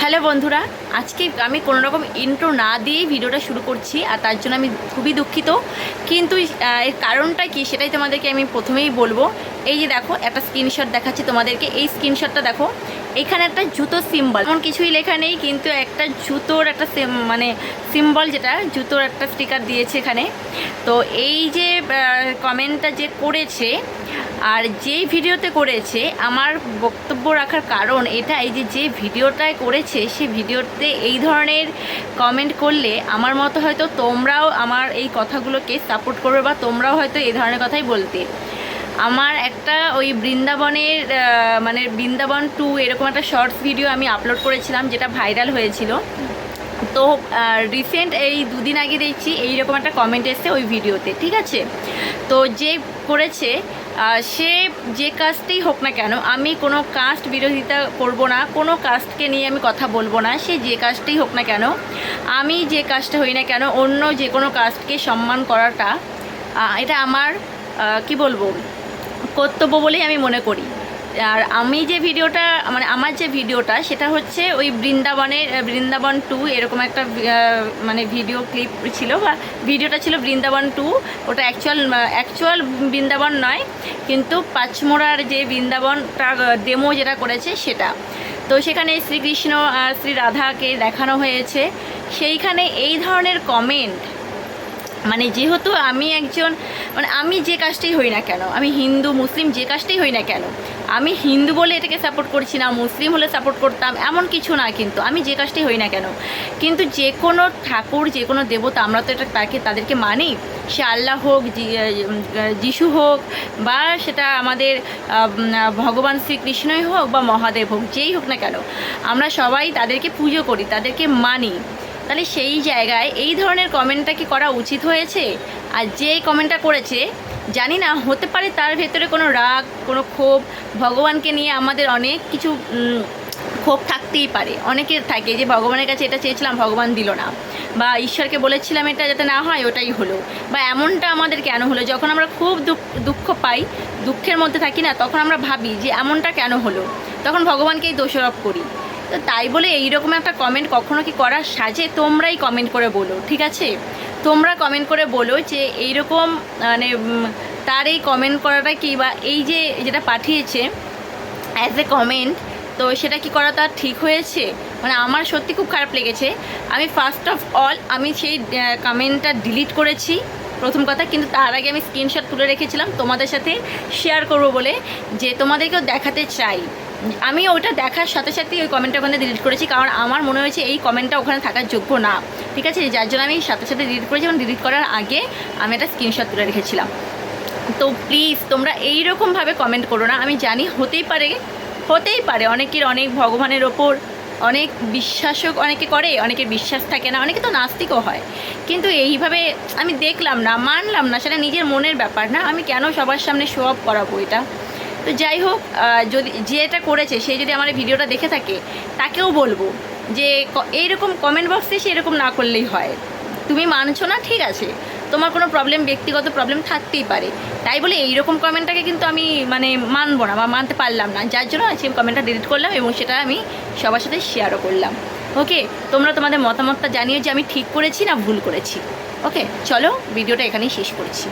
Hello বন্ধুরা, আজকে আমি কোনো রকম ইন্ট্রো না দিয়েই ভিডিওটা শুরু করছি, আর তার জন্য আমি খুবই দুঃখিত। কিন্তু এর কারণটা কি সেটাই তোমাদেরকে আমি প্রথমেই বলবো। এই যে দেখো, একটা স্ক্রিনশট দেখাচ্ছি তোমাদেরকে। এই স্ক্রিনশটটা দেখো, এখানে একটা জুতো সিম্বল, এমন কিছুই লেখা নেই, কিন্তু একটা জুতোর একটা সিম্বল, যেটা জুতোর একটা স্টিকার দিয়েছে এখানে। তো এই যে কমেন্টটা যে করেছে আর যেই ভিডিওতে করেছে, আমার বক্তব্য রাখার কারণ এটা, এই যে ভিডিওটায় করেছে সে ভিডিওতে এই ধরনের কমেন্ট করলে আমার মতো হয়তো তোমরাও আমার এই কথাগুলোকে সাপোর্ট করবে, বা তোমরাও হয়তো এই ধরনের কথাই বলতে। আমার একটা ওই বৃন্দাবনের বৃন্দাবন 2 এরকম একটা শর্টস ভিডিও আমি আপলোড করেছিলাম, যেটা ভাইরাল হয়েছিল। তো রিসেন্ট এই দুদিন আগে দেখছি এইরকম একটা কমেন্ট এসছে ওই ভিডিওতে, ঠিক আছে। তো যে করেছে সে যে কাস্টেই হোক না কেন, আমি কোনো কাস্ট বিরোধিতা করব না, কোনো কাস্টকে নিয়ে আমি কথা বলবো না। সে যে কাস্টেই হোক না কেন, আমি যে কাস্টে হই না কেন, অন্য যে কোনো কাস্টকে সম্মান করাটা এটা আমার কি বলবো, কর্তব্য বলেই আমি মনে করি। আর আমি যে ভিডিওটা আমার যে ভিডিওটা সেটা হচ্ছে ওই বৃন্দাবন 2 এরকম একটা ভিডিও ক্লিপ ছিল, বা ভিডিওটা ছিল বৃন্দাবন 2। ওটা অ্যাকচুয়াল বৃন্দাবন নয়, কিন্তু পাঁচমোড়ার যে বৃন্দাবনটা ডেমো যেটা করেছে সেটা। তো সেখানে শ্রীকৃষ্ণ আর শ্রী রাধাকে দেখানো হয়েছে। সেইখানে এই ধরনের কমেন্ট, যেহেতু আমি একজন আমি যে কাস্টেই হই না কেন, আমি হিন্দু মুসলিম যে কাস্টেই হই না কেন, আমি হিন্দু বলে এটাকে সাপোর্ট করছি না, মুসলিম হলে সাপোর্ট করতাম এমন কিছু না। কিন্তু আমি যে কাস্টেই হই না কেন, কিন্তু যে কোনো ঠাকুর, যে কোনো দেবতা, আমরা তো তাদেরকে মানি। সে আল্লাহ হোক, যিশু হোক, বা সেটা আমাদের ভগবান শ্রীকৃষ্ণই হোক, বা মহাদেব হোক, যেই হোক না কেন, আমরা সবাই তাদেরকে পুজো করি, তাদেরকে মানি। তাহলে সেই জায়গায় এই ধরনের কমেন্টটা কি করা উচিত হয়েছে? আর যে এই কমেন্টটা করেছে, জানি না, হতে পারে তার ভেতরে কোনো রাগ, কোনো ক্ষোভ, ভগবানকে নিয়ে আমাদের অনেক কিছু ক্ষোভ থাকতেই পারে, অনেকের থাকে, যে ভগবানের কাছে এটা চেয়েছিলাম ভগবান দিল না, বা ঈশ্বরকে বলেছিলাম এটা যাতে না হয় ওটাই হলো, বা এমনটা আমাদের কেন হলো। যখন আমরা খুব দুঃখ পাই, দুঃখের মধ্যে থাকি না, তখন আমরা ভাবি যে এমনটা কেন হলো, তখন ভগবানকেই দোষারোপ করি। তো তাই বলে এইরকম একটা কমেন্ট কখনো কি করা সাজে? তোমরাই কমেন্ট করে বলো, ঠিক আছে? তোমরা কমেন্ট করে বলো যে এইরকম তার এই কমেন্ট করাটা কি, বা এই যে যেটা পাঠিয়েছে অ্যাজ এ কমেন্ট, তো সেটা কি করা তার ঠিক হয়েছে? আমার সত্যি খুব খারাপ লেগেছে। আমি ফার্স্ট অফ অল আমি সেই কমেন্টটা ডিলিট করেছি, প্রথম কথা। কিন্তু তার আগে আমি স্ক্রিনশট তুলে রেখেছিলাম তোমাদের সাথে শেয়ার করব বলে, যে তোমাদেরকেও দেখাতে চাই। আমি ওইটা দেখার সাথে সাথেই ওই কমেন্টটা ওখানে ডিলিট করেছি, কারণ আমার মনে হয়েছে এই কমেন্টটা ওখানে থাকার যোগ্য না, ঠিক আছে। যার জন্য আমি সাথে সাথে ডিলিট করেছি, এবং ডিলিট করার আগে আমি একটা স্ক্রিনশট তুলে রেখেছিলাম। তো প্লিজ তোমরা এইরকমভাবে কমেন্ট করো না। আমি জানি হতেই পারে অনেকের অনেক ভগবানের ওপর অনেক বিশ্বাসও অনেকে করে, অনেকের বিশ্বাস থাকে না, অনেকে তো নাস্তিকও হয়। কিন্তু এইভাবে আমি দেখলাম না, মানলাম না, সেটা নিজের মনের ব্যাপার না, আমি কেন সবার সামনে শো অফ করাবো এটা। তো যাই হোক, যদি যে এটা করেছে সে যদি আমার ভিডিওটা দেখে থাকে, তাকেও বলবো যে এইরকম কমেন্ট বক্সে সে এরকম না করলেই হয়। তুমি মানছো না, ঠিক আছে, তোমার কোনো প্রবলেম, ব্যক্তিগত প্রবলেম থাকতেই পারে, তাই বলে এইরকম কমেন্টটাকে কিন্তু আমি মানবো না, বা মানতে পারলাম না। যার জন্য সেই কমেন্টটা ডিলিট করলাম, এবং সেটা আমি সবার সাথে শেয়ারও করলাম। ওকে, তোমরা তোমাদের মতামতটা জানিও যে আমি ঠিক করেছি না ভুল করেছি। ওকে, চলো ভিডিওটা এখানেই শেষ করছি।